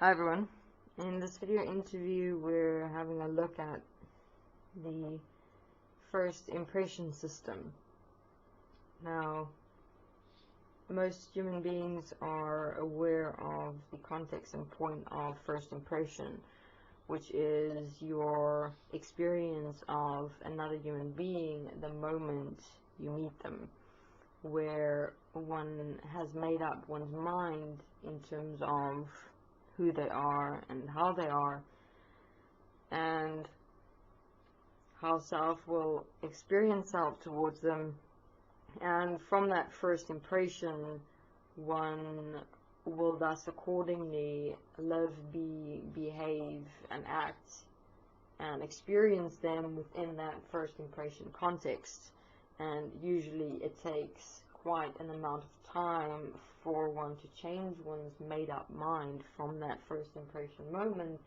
Hi everyone. In this video interview we're having a look at the first impression system. Now, most human beings are aware of the context and point of first impression, which is your experience of another human being the moment you meet them, where one has made up one's mind in terms of who they are and how they are, and how self will experience self towards them. And from that first impression, one will thus accordingly live, be, behave, and act and experience them within that first impression context. And usually it takes quite an amount of time for one to change one's made up mind from that first impression moment,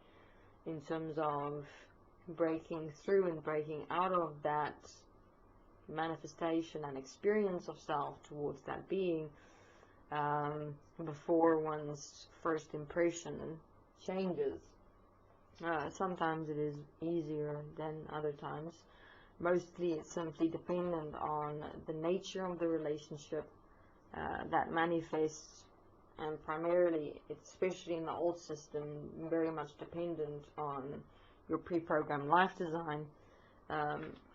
in terms of breaking through and breaking out of that manifestation and experience of self towards that being, before one's first impression changes. Sometimes it is easier than other times. Mostly it's simply dependent on the nature of the relationship that manifests, and primarily, especially in the old system, very much dependent on your pre-programmed life design.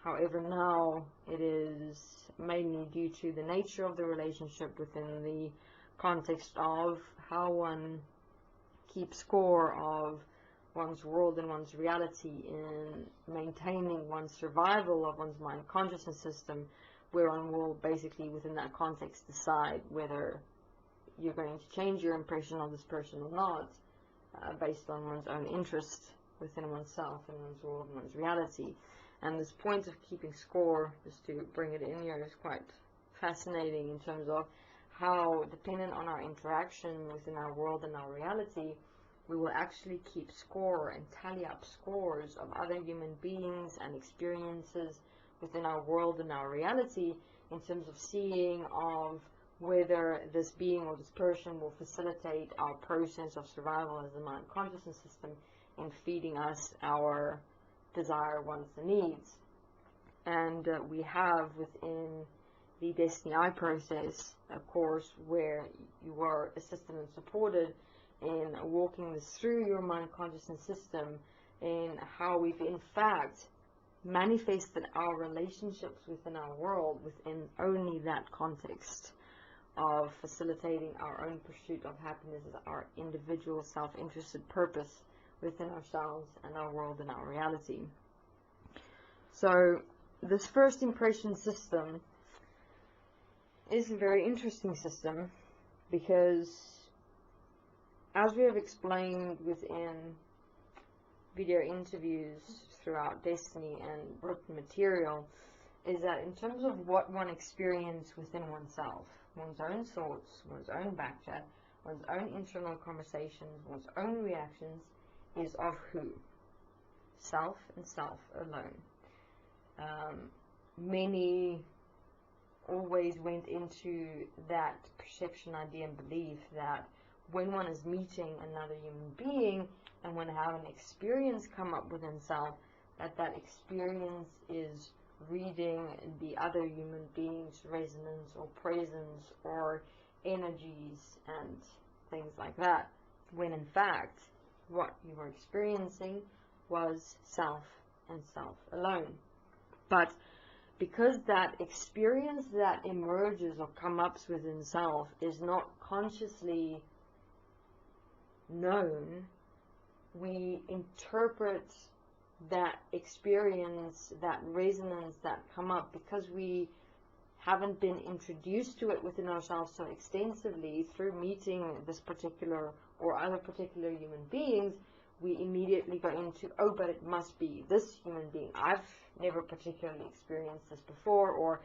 However, now it is mainly due to the nature of the relationship within the context of how one keeps score of one's world and one's reality in maintaining one's survival of one's mind consciousness system, where one will basically within that context decide whether you're going to change your impression of this person or not, based on one's own interest within oneself and one's world and one's reality. And this point of keeping score, just to bring it in here, is quite fascinating in terms of how, dependent on our interaction within our world and our reality, we will actually keep score and tally up scores of other human beings and experiences within our world and our reality, in terms of seeing of whether this being or this person will facilitate our process of survival as a mind consciousness system in feeding us our desire, wants, and needs. And we have within the Desteniiprocess a course where you are assisted and supported in walking this through your mind consciousness system, in how we've in fact manifested our relationships within our world within only that context of facilitating our own pursuit of happiness as our individual self-interested purpose within ourselves and our world and our reality. So this first impression system is a very interesting system, because as we have explained within video interviews throughout Destiny and written material, is that in terms of what one experiences within oneself, one's own thoughts, one's own backchat, one's own internal conversations, one's own reactions, is of who? Self and self alone. Many always went into that perception, idea, and belief that when one is meeting another human being and when have an experience come up within self, that experience is reading the other human being's resonance or presence or energies and things like that, when in fact what you were experiencing was self and self alone. But because that experience that emerges or comes up within self is not consciously known, we interpret that experience, that resonance that come up, because we haven't been introduced to it within ourselves so extensively through meeting this particular or other particular human beings, we immediately go into, oh, but it must be this human being. I've never particularly experienced this before, or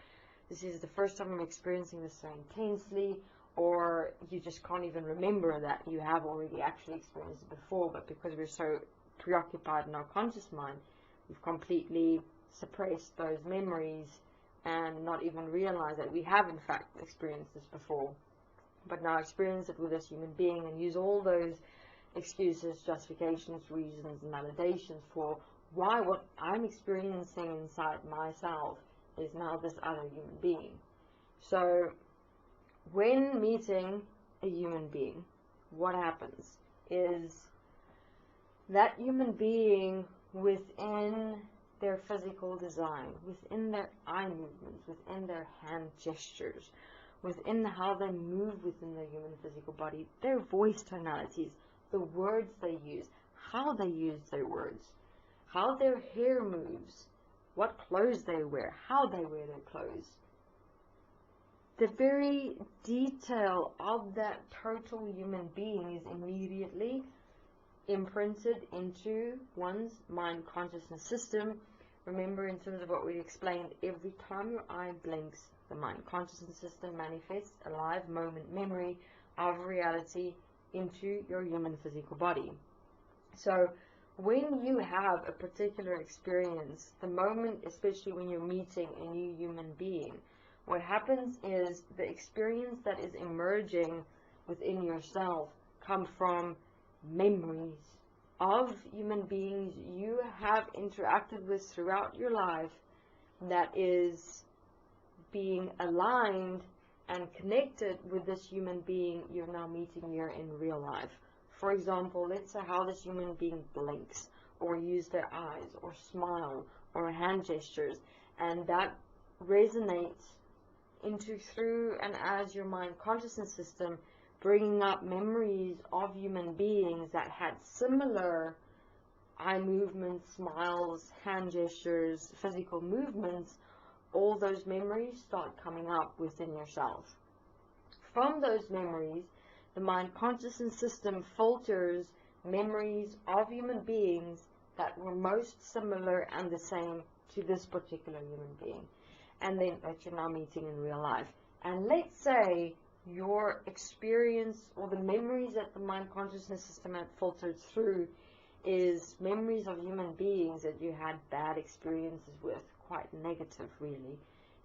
this is the first time I'm experiencing this so intensely, or you just can't even remember that you have already actually experienced it before, but because we're so preoccupied in our conscious mind, we've completely suppressed those memories and not even realize that we have in fact experienced this before, but now experience it with this human being and use all those excuses, justifications, reasons, and validations for why what I'm experiencing inside myself is now this other human being. So when meeting a human being, what happens is that human being, within their physical design, within their eye movements, within their hand gestures, within how they move within their human physical body, their voice tonalities, the words they use, how they use their words, how their hair moves, what clothes they wear, how they wear their clothes. The very detail of that total human being is immediately imprinted into one's mind consciousness system. Remember, in terms of what we explained, every time your eye blinks, the mind consciousness system manifests a live moment memory of reality into your human physical body. So when you have a particular experience, the moment, especially when you're meeting a new human being, what happens is the experience that is emerging within yourself come from memories of human beings you have interacted with throughout your life that is being aligned and connected with this human being you're now meeting here in real life. For example, let's say how this human being blinks, or use their eyes, or smile, or hand gestures, and that resonates into, through, and as your mind consciousness system, bringing up memories of human beings that had similar eye movements, smiles, hand gestures, physical movements. All those memories start coming up within yourself. From those memories, the mind consciousness system filters memories of human beings that were most similar and the same to this particular human being, and then that you're now meeting in real life. And let's say your experience, or the memories that the mind consciousness system had filtered through, is memories of human beings that you had bad experiences with, quite negative really.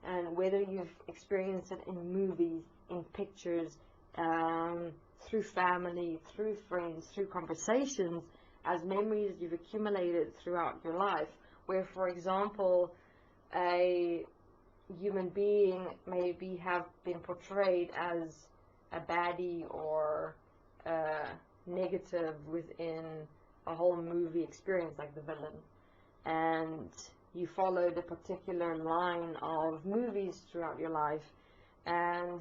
And whether you've experienced it in movies, in pictures, through family, through friends, through conversations, as memories you've accumulated throughout your life, where, for example, a human being maybe have been portrayed as a baddie or negative within a whole movie experience, like the villain, and you followed a particular line of movies throughout your life, and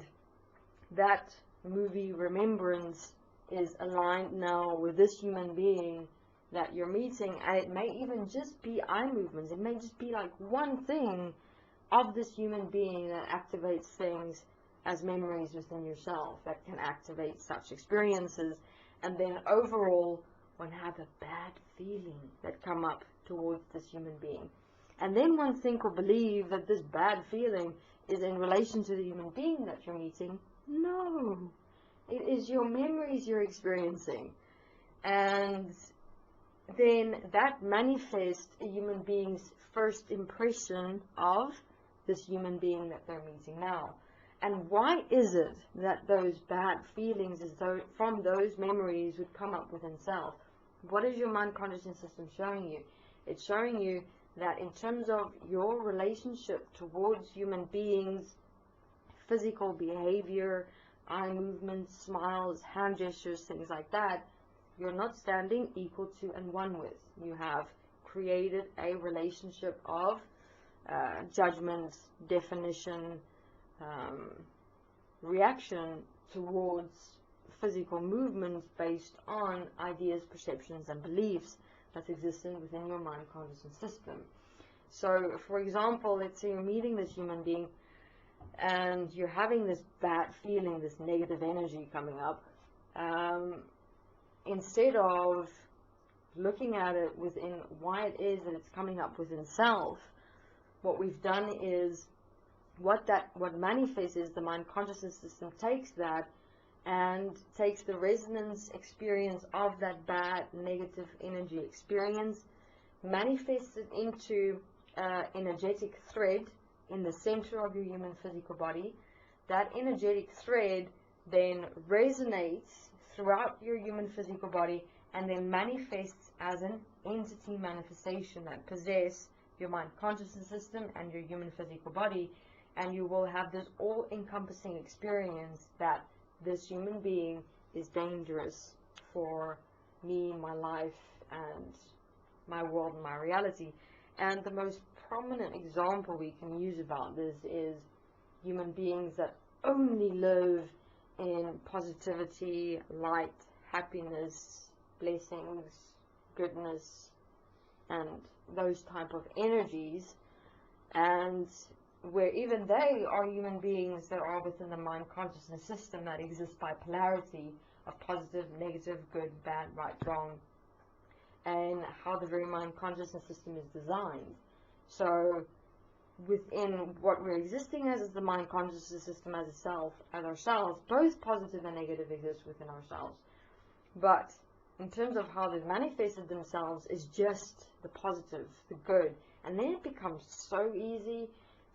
that movie remembrance is aligned now with this human being that you're meeting, and it may even just be eye movements. It may just be like one thing of this human being that activates things as memories within yourself that can activate such experiences, and then overall one have a bad feeling that come up towards this human being, and then one think or believe that this bad feeling is in relation to the human being that you're meeting. No, it is your memories you're experiencing, and then that manifests a human being's first impression of this human being that they're meeting now. And why is it that those bad feelings as though from those memories would come up within self? What is your mind consciousness system showing you? It's showing you that in terms of your relationship towards human beings, physical behavior, eye movements, smiles, hand gestures, things like that, you're not standing equal to and one with. You have created a relationship of judgment, definition, reaction towards physical movements based on ideas, perceptions, and beliefs that's existing within your mind consciousness system. So, for example, let's say you're meeting this human being and you're having this bad feeling, this negative energy coming up. Instead of looking at it within why it is that it's coming up within self, what we've done is what manifests is the mind consciousness system takes that and takes the resonance experience of that bad negative energy experience, manifests it into energetic thread in the center of your human physical body. That energetic thread then resonates throughout your human physical body and then manifests as an entity manifestation that possess your mind consciousness system and your human physical body, and you will have this all-encompassing experience that this human being is dangerous for me, my life, and my world and my reality. And the most prominent example we can use about this is human beings that only live in positivity, light, happiness, blessings, goodness, and those type of energies, and where even they are human beings that are within the mind consciousness system that exists by polarity of positive, negative, good, bad, right, wrong, and how the very mind consciousness system is designed. So within what we're existing as is the mind consciousness system as itself, as ourselves, both positive and negative exist within ourselves. But in terms of how they've manifested themselves is just the positive, the good. And then it becomes so easy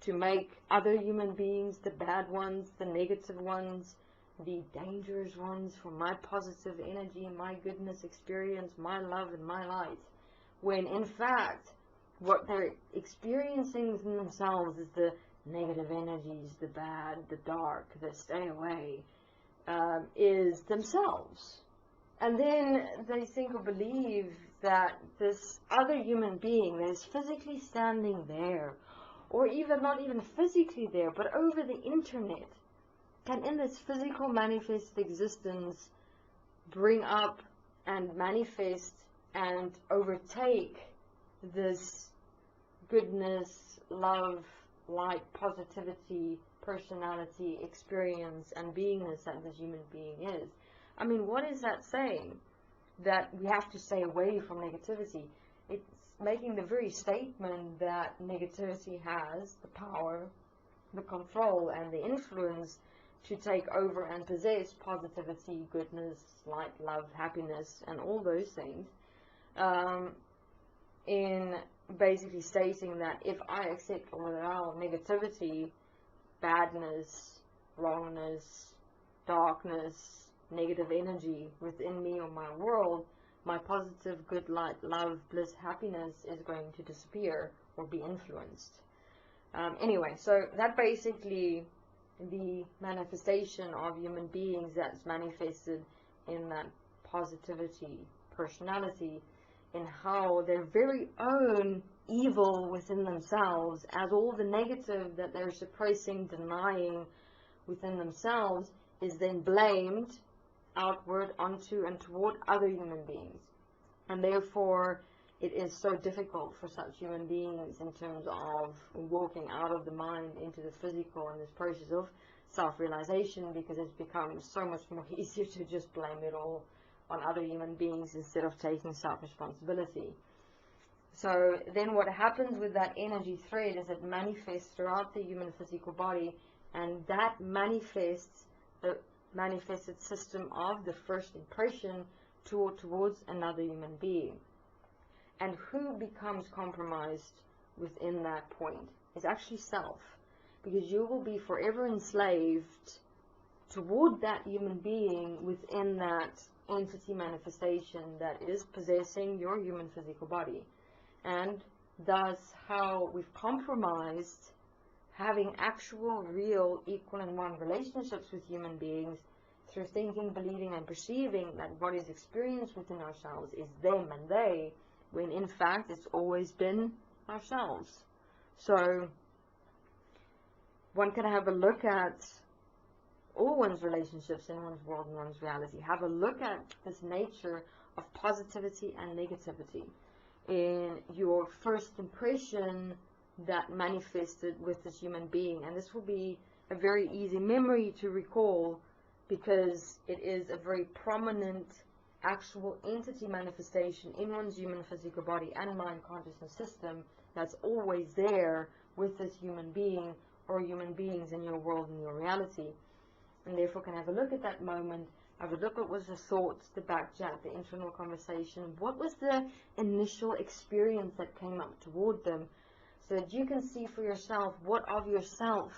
to make other human beings the bad ones, the negative ones, the dangerous ones for my positive energy, my goodness experience, my love and my light. When in fact, what they're experiencing within themselves is the negative energies, the bad, the dark, the stay away, is themselves. And then they think or believe that this other human being that is physically standing there, or even not even physically there, but over the internet, can in this physical manifest existence bring up and manifest and overtake this goodness, love, light, positivity, personality, experience, and beingness that this human being is. I mean, what is that saying? That we have to stay away from negativity. It's making the very statement that negativity has the power, the control, and the influence to take over and possess positivity, goodness, light, love, happiness, and all those things. In basically stating that if I accept or allow negativity, badness, wrongness, darkness, negative energy within me or my world, my positive, good, light, love, bliss, happiness is going to disappear or be influenced. Anyway, so that basically the manifestation of human beings that's manifested in that positivity, personality, in how their very own evil within themselves, as all the negative that they're suppressing, denying within themselves, is then blamed outward onto and toward other human beings. And therefore it is so difficult for such human beings in terms of walking out of the mind into the physical in this process of self-realization, because it's become so much more easier to just blame it all on other human beings instead of taking self-responsibility. So then what happens with that energy thread is it manifests throughout the human physical body, and that manifests the manifested system of the first impression towards another human being. And who becomes compromised within that point is actually self, because you will be forever enslaved toward that human being within that entity manifestation that is possessing your human physical body. And thus how we've compromised having actual, real, equal and one relationships with human beings through thinking, believing and perceiving that what is experienced within ourselves is them and they, when in fact it's always been ourselves. So one can have a look at all one's relationships in one's world and one's reality. Have a look at this nature of positivity and negativity in your first impression that manifested with this human being. And this will be a very easy memory to recall, because it is a very prominent actual entity manifestation in one's human physical body and mind consciousness system that's always there with this human being or human beings in your world and your reality. And therefore can have a look at that moment, have a look at what was the thoughts, the backchat, the internal conversation, what was the initial experience that came up toward them, so that you can see for yourself what of yourself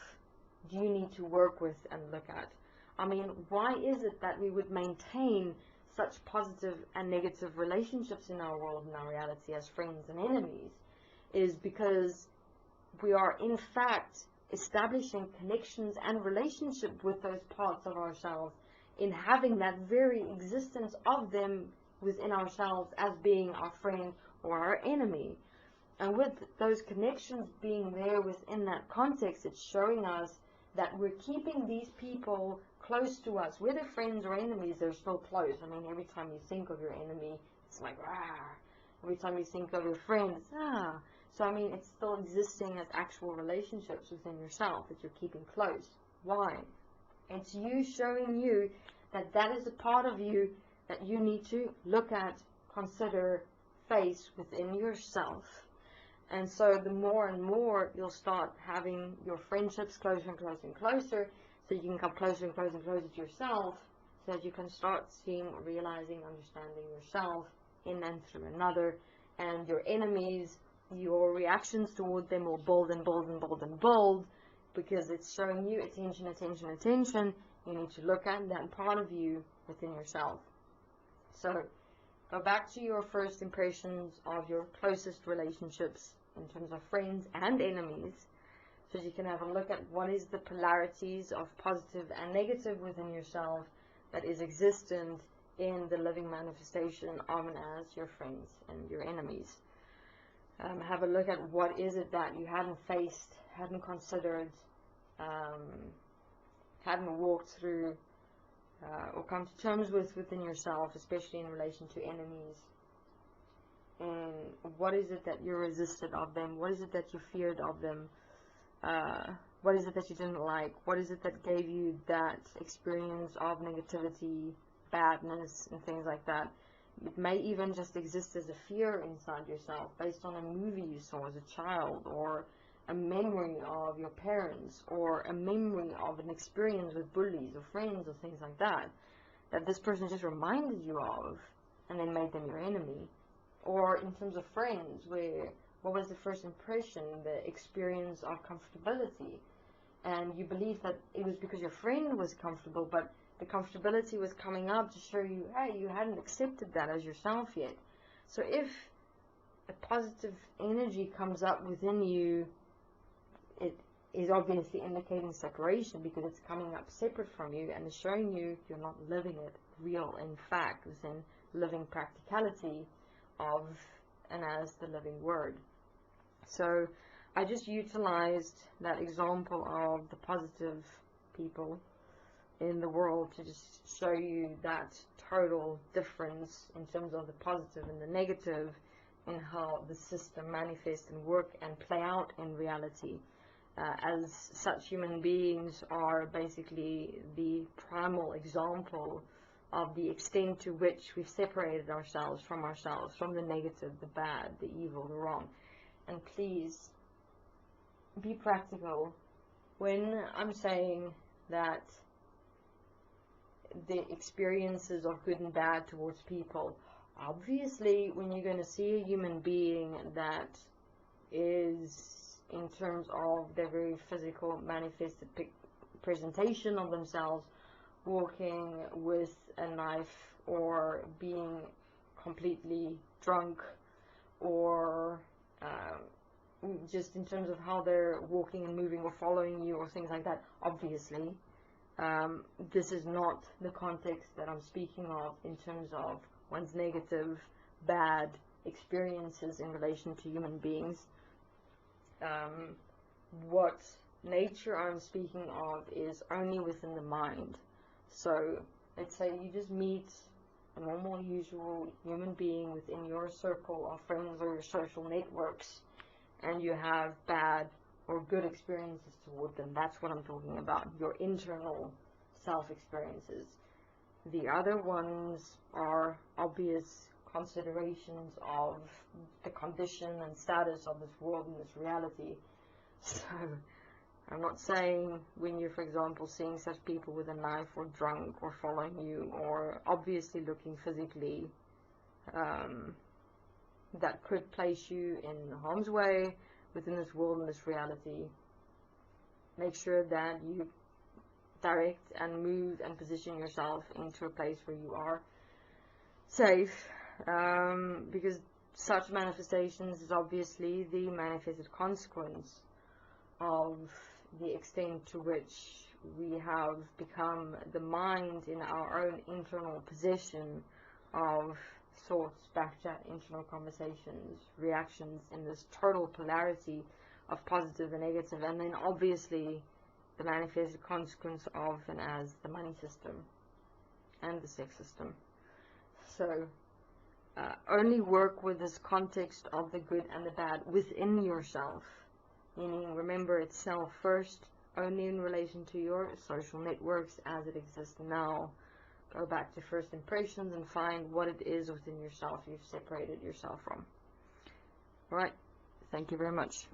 do you need to work with and look at. I mean, why is it that we would maintain such positive and negative relationships in our world and our reality as friends and enemies is because we are in fact establishing connections and relationship with those parts of ourselves, in having that very existence of them within ourselves as being our friend or our enemy. And with those connections being there within that context, it's showing us that we're keeping these people close to us. Whether friends or enemies, they're still close. I mean, every time you think of your enemy, it's like, rah. Every time you think of your friend, it's, ah. So, I mean, it's still existing as actual relationships within yourself that you're keeping close. Why? It's you showing you that that is a part of you that you need to look at, consider, face within yourself. And so the more and more you'll start having your friendships closer and closer and closer, so you can come closer and closer and closer to yourself, so that you can start seeing, realizing, understanding yourself in and through another. And your enemies, your reactions toward them will build and build and build and build, because it's showing you attention, attention, attention. You need to look at that part of you within yourself. So go back to your first impressions of your closest relationships in terms of friends and enemies, so you can have a look at what is the polarities of positive and negative within yourself that is existent in the living manifestation of and as your friends and your enemies. Have a look at what is it that you hadn't faced, hadn't considered, hadn't walked through, or come to terms with within yourself, especially in relation to enemies. And what is it that you resisted of them? What is it that you feared of them? What is it that you didn't like? What is it that gave you that experience of negativity, badness, and things like that? It may even just exist as a fear inside yourself, based on a movie you saw as a child, or a memory of your parents, or a memory of an experience with bullies or friends or things like that, that this person just reminded you of and then made them your enemy. Or in terms of friends, where what was the first impression, the experience of comfortability, and you believe that it was because your friend was comfortable, but the comfortability was coming up to show you, hey, you hadn't accepted that as yourself yet. So if a positive energy comes up within you, it is obviously indicating separation, because it's coming up separate from you and is showing you you're not living it real, in fact, within living practicality of and as the living word. So I just utilized that example of the positive people in the world to just show you that total difference in terms of the positive and the negative, in how the system manifests and work and play out in reality. As such, human beings are basically the primal example of the extent to which we've separated ourselves, from the negative, the bad, the evil, the wrong. And please be practical when I'm saying that the experiences of good and bad towards people. Obviously, when you're going to see a human being that is, in terms of their very physical manifested presentation of themselves, walking with a knife, or being completely drunk, or just in terms of how they're walking and moving or following you or things like that, obviously this is not the context that I'm speaking of in terms of one's negative, bad experiences in relation to human beings. What nature I'm speaking of is only within the mind. So let's say you just meet a normal, usual human being within your circle of friends or your social networks, and you have bad or good experiences toward them. That's what I'm talking about, your internal self-experiences. The other ones are obvious considerations of the condition and status of this world and this reality. So I'm not saying when you're, for example, seeing such people with a knife, or drunk, or following you, or obviously looking physically, that could place you in harm's way within this world and this reality. Make sure that you direct and move and position yourself into a place where you are safe, because such manifestations is obviously the manifested consequence of the extent to which we have become the mind in our own internal possession of thoughts, backchat, internal conversations, reactions in this total polarity of positive and negative, and then obviously the manifested consequence of and as the money system and the sex system. So only work with this context of the good and the bad within yourself, meaning remember it's self first, only in relation to your social networks as it exists now. Go back to first impressions and find what it is within yourself you've separated yourself from. Alright, thank you very much.